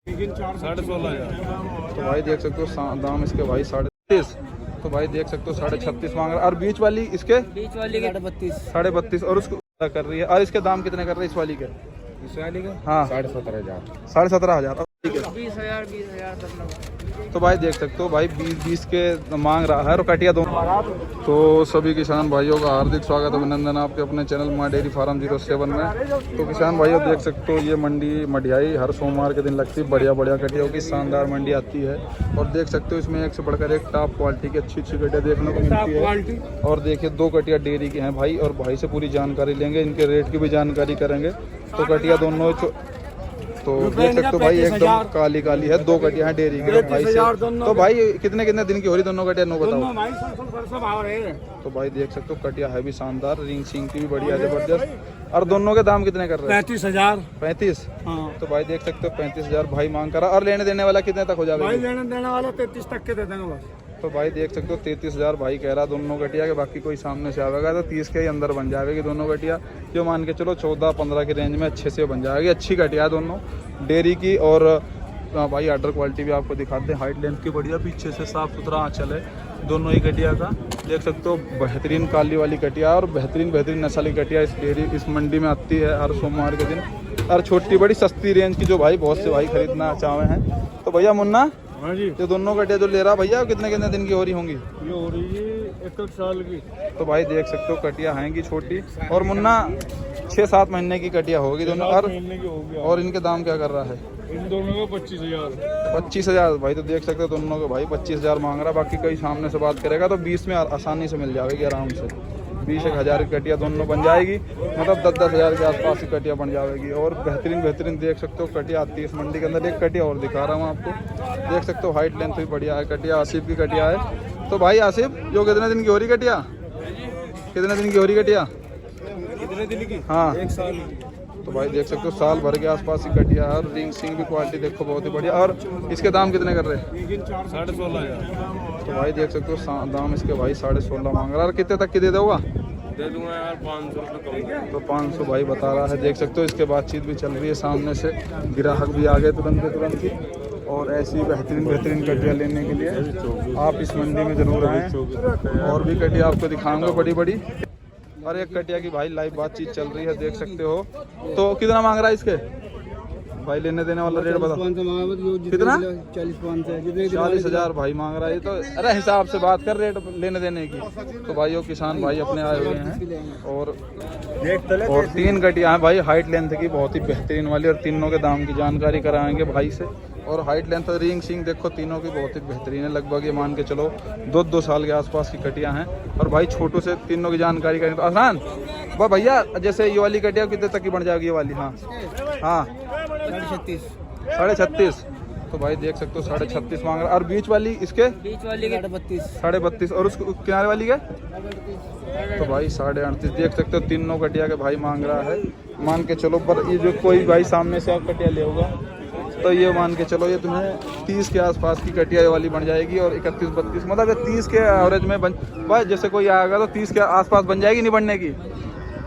16,500। तो भाई देख सकते हो दाम इसके भाई 36,500। तो भाई देख सकते हो 36,500 मांग रहा है। और बीच वाली इसके 32,500 और उसको कर रही है। और इसके दाम कितने कर रहे हैं इस वाली के? हाँ 17,500। 17,500। 20,000 तो भाई देख सकते हो भाई 20 के मांग रहा है और कटिया दोनों। तो सभी किसान भाइयों का हार्दिक स्वागत अभिनंदन आपके अपने चैनल मां डेयरी फार्म 07 में। तो किसान भाइयों देख सकते हो ये मंडी मढ़ियाई हर सोमवार के दिन लगती है। बढ़िया बढ़िया कटियों की शानदार मंडी आती है और देख सकते हो इसमें एक से बढ़कर एक टॉप क्वालिटी की अच्छी अच्छी कटिया देखने को मिलती है। और देखिए 2 कटिया डेयरी की हैं भाई और भाई से पूरी जानकारी लेंगे, इनके रेट की भी जानकारी करेंगे। तो कटिया दोनों तो देख सकते हो भाई एकदम काली काली है। 2 कटिया हैं डेयरी की भाई से। तो भाई कितने कितने दिन की हो रही दोनों कटिया? नो बताओ। तो भाई देख सकते हो कटिया है भी शानदार, रिंग सिंग की भी बढ़िया जबरदस्त। और दोनों के दाम कितने कर रहे हैं? 35,000। 35। तो भाई देख सकते हो 35,000 भाई मांग करा। और लेने देने वाला कितने तक हो जाएगा? लेने देने वाला 33 तक के दे देंगे बस। तो भाई देख सकते हो 33,000 भाई कह रहा दोनों कटिया के। बाकी कोई सामने से आवेगा तो 30 के ही अंदर बन जाएगी दोनों कटिया। जो मान के चलो 14-15 की रेंज में अच्छे से बन जाएगी। अच्छी कटिया है दोनों डेयरी की। और भाई आर्डर क्वालिटी भी आपको दिखाते हैं। हाइट लेंथ की बढ़िया, पीछे से साफ सुथरा आंचल है दोनों ही कटिया का। देख सकते हो बेहतरीन काली वाली कटिया और बेहतरीन नस्ल की कटिया इस डेयरी इस मंडी में आती है हर सोमवार के दिन। और छोटी बड़ी सस्ती रेंज की जो भाई बहुत से भाई खरीदना चाहे हैं। तो भैया मुन्ना, हाँ जी, ये दोनों कटिया जो ले रहा भैया कितने कितने दिन की हो रही होंगी? ये हो रही है 1 साल की। तो भाई देख सकते हो कटिया हैंगी छोटी। और मुन्ना 6-7 महीने की कटिया होगी दोनों। और महीने की हो गया। और इनके दाम क्या कर रहा है? इन दोनों का 25,000। 25,000 भाई। तो देख सकते हो दोनों के भाई 25,000 मांग रहा। बाकी कोई सामने से बात करेगा तो 20 में आसानी से मिल जाएगी आराम से। 20,000 की कटिया दोनों बन जाएगी, मतलब 10-10,000 के आसपास की कटिया बन जाएगी। और बेहतरीन देख सकते हो कटिया आती है इस मंडी के अंदर। एक कटिया और दिखा रहा हूँ आपको, देख सकते हो हाइट लेंथ भी बढ़िया है। कटिया आसिफ की कटिया है। तो भाई आसिफ जो कितने दिन की हो रही कटिया? कितने दिन की हो रही कटिया? कितने दिन की? हाँ 1 साल। तो भाई देख सकते हो साल भर के आसपास की कटिया है। और रिंग सिंग भी क्वालिटी देखो बहुत ही बढ़िया। और इसके दाम कितने कर रहे हैं? 16,500। तो भाई देख सकते हो दाम इसके भाई 16.5 मांग रहा है। और कितने तक की दे दोगा? दे दूंगा यार 500 रुपये कम। तो 500 भाई बता रहा है। देख सकते हो इसके बातचीत भी चल रही है सामने से, ग्राहक भी आ गए तुरंत ही। और ऐसी बेहतरीन कटिया लेने के लिए आप इस मंडी में जरूर आएँ। और भी कटिया आपको दिखाऊंगा बड़ी। और एक कटिया की भाई लाइव बातचीत चल रही है, देख सकते हो। तो कितना मांग रहा है इसके भाई? लेने देने वाला रेट बता कितना? 40,000 भाई मांग रहा है। तो अरे हिसाब से बात कर रेट लेने देने की। तो भाइयों किसान भाई अपने आए हुए हैं। और 3 कटिया हैं भाई हाइट लेंथ की बहुत ही बेहतरीन वाली। और तीनों के दाम की जानकारी कराएंगे भाई से। और हाइट लेंथ और रिंग सिंग देखो तीनों की बहुत ही बेहतरीन है। लगभग ये मान के चलो 2-2 साल के आसपास की कटियां हैं। और भाई छोटों से तीनों की जानकारी करेंगे तो आसान वाह भैया। जैसे ये वाली कटिया कितने तक की बन जाएगी ये वाली? हाँ 36.5। तो भाई देख सकते हो 36.5 मांग रहा है। और बीच वाली इसके 32.5 और उसको किनारे वाली के तो भाई 38.5। देख सकते हो तीनों कटिया के भाई मांग रहा है। मान के चलो पर ये जो कोई भाई सामने से आप कटिया ले होगा तो ये मान के चलो ये तुम्हें 30 के आसपास की कटिया वाली बन जाएगी। और 31-32 मतलब ये 30 के एवरेज में भाई जैसे कोई आएगा तो 30 के आसपास बन जाएगी नहीं बनने की।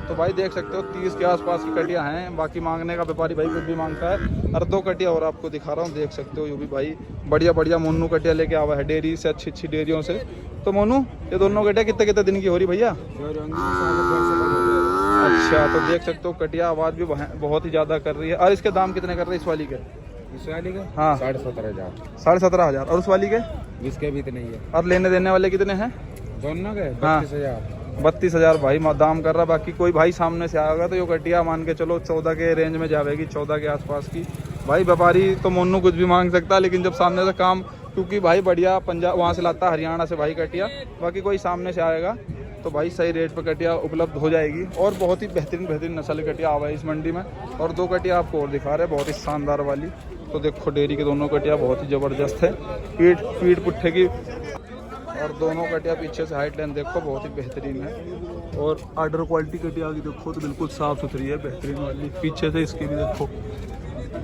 तो भाई देख सकते हो 30 के आसपास की कटिया हैं। बाकी मांगने का व्यापारी भाई कुछ भी मांगता है। और 2 कटिया और आपको दिखा रहा हूँ, देख सकते हो ये भी भाई बढ़िया मोनू कटिया लेके आवा है डेयरी से, अच्छी डेयरियों से। तो मोनू ये दोनों कटिया कितने दिन की हो रही भैया? अच्छा तो देख सकते हो कटिया आवाज़ भी बहुत ही ज़्यादा कर रही है। और इसके दाम कितने कर रहे हैं इस वाली के? हाँ 17,500। 17,500। और उस वाली के? इसके भी इतने ही है। और लेने देने वाले कितने हैं दोनों के? 32,000। 32,000 भाई दाम कर रहा। बाकी कोई भाई सामने से आएगा तो ये कटिया मान के चलो 14 के रेंज में जाएगी, 14 के आसपास की। भाई व्यापारी तो मोनू कुछ भी मांग सकता है, लेकिन जब सामने से काम, क्योंकि भाई बढ़िया पंजाब वहाँ से लाता है, हरियाणा से भाई कटिया। बाकी कोई सामने से आएगा तो भाई सही रेट पर कटिया उपलब्ध हो जाएगी। और बहुत ही बेहतरीन नस्ल की कटिया आवा है इस मंडी में। और 2 कटिया आपको और दिखा रहे हैं बहुत ही शानदार वाली। तो देखो डेयरी की दोनों कटिया बहुत ही ज़बरदस्त है, पीठ पुट्ठे की। और दोनों कटिया पीछे से हाइट लेंथ देखो बहुत ही बेहतरीन है। और आर्डर क्वालिटी कटिया की देखो तो बिल्कुल साफ़ सुथरी है, बेहतरीन वाली। पीछे से इसकी भी देखो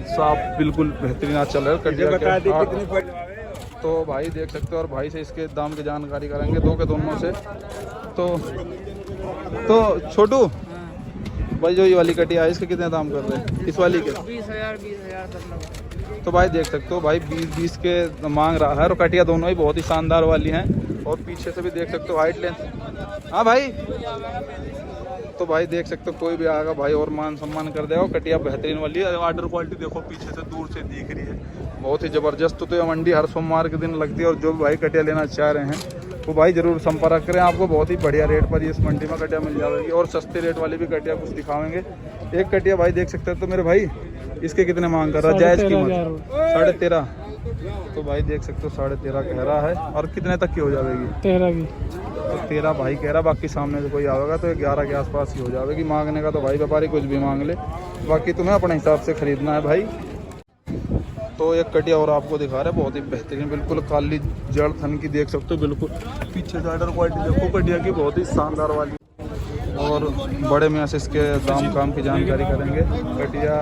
साफ बिल्कुल बेहतरीन चल रहा है कटिया। तो भाई देख सकते हो। और भाई से इसके दाम की जानकारी करेंगे 2 के दोनों से। तो छोटू भाई जो ये वाली कटिया है इसके कितने दाम कर रहे हैं इस वाली के? 20,000 तक। तो भाई देख सकते हो भाई 20-20 के मांग रहा है और कटिया दोनों ही बहुत ही शानदार वाली हैं और पीछे से भी देख सकते हो हाइट लेंथ। हाँ भाई, तो भाई देख सकते हो कोई भी आएगा भाई और मान सम्मान कर देगा। कटिया बेहतरीन वाली है, ऑर्डर क्वालिटी देखो पीछे से दूर से दिख रही है, बहुत ही ज़बरदस्त। तो ये मंडी हर सोमवार के दिन लगती है और जो भाई कटिया लेना चाह रहे हैं वो भाई ज़रूर संपर्क करें, आपको बहुत ही बढ़िया रेट पर इस मंडी में कटिया मिल जाएगी और सस्ते रेट वाली भी कटिया कुछ दिखावेंगे। एक कटिया भाई देख सकते हैं, तो मेरे भाई इसके कितने मांग कर रहा है? जायज़ कीमत 13.5। तो भाई देख सकते हो 13.5 कह रहा है और कितने तक की हो जाएगी? 13 की। तो 13 भाई कह रहा, बाकी सामने से कोई आएगा तो 11 के आसपास ही हो जाएगी। मांगने का तो भाई व्यापारी कुछ भी मांग ले, बाकी तुम्हें अपने हिसाब से खरीदना है भाई। तो एक कटिया और आपको दिखा रहे हैं, बहुत ही बेहतरीन, बिल्कुल काली जड़ थन की देख सकते हो, बिल्कुल पीछे से ऑर्डर क्वालिटी देखो कटिया की, बहुत ही शानदार वाली। और बड़े में से इसके दाम काम की जानकारी करेंगे। कटिया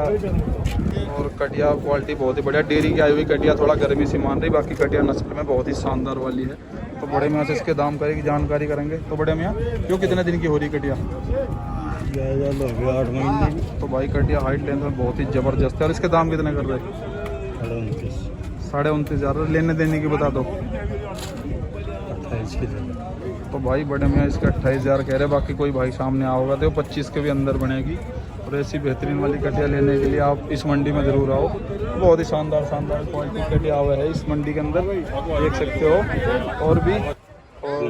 और कटिया क्वालिटी बहुत ही बढ़िया, डेयरी की आई हुई कटिया, थोड़ा गर्मी से मान रही, बाकी कटिया नस्ल में बहुत ही शानदार वाली है। तो बड़े में से इसके दाम की जानकारी करेंगे। तो बड़े में क्यों कितने दिन की हो रही कटिया? 8 महीने। तो भाई कटिया हाइट लेंथ में बहुत ही ज़बरदस्त है और इसके दाम कितने कर रहे? 29,500। लेने देने की बता दो। 28 की। तो भाई बड़े में इसका 28,000 कह रहे, बाकी कोई भाई सामने आओगा तो 25 के भी अंदर बनेगी। और ऐसी बेहतरीन वाली कटिया लेने के लिए आप इस मंडी में ज़रूर आओ, बहुत ही शानदार क्वालिटी कटिया हुआ है इस मंडी के अंदर, देख सकते हो। और भी और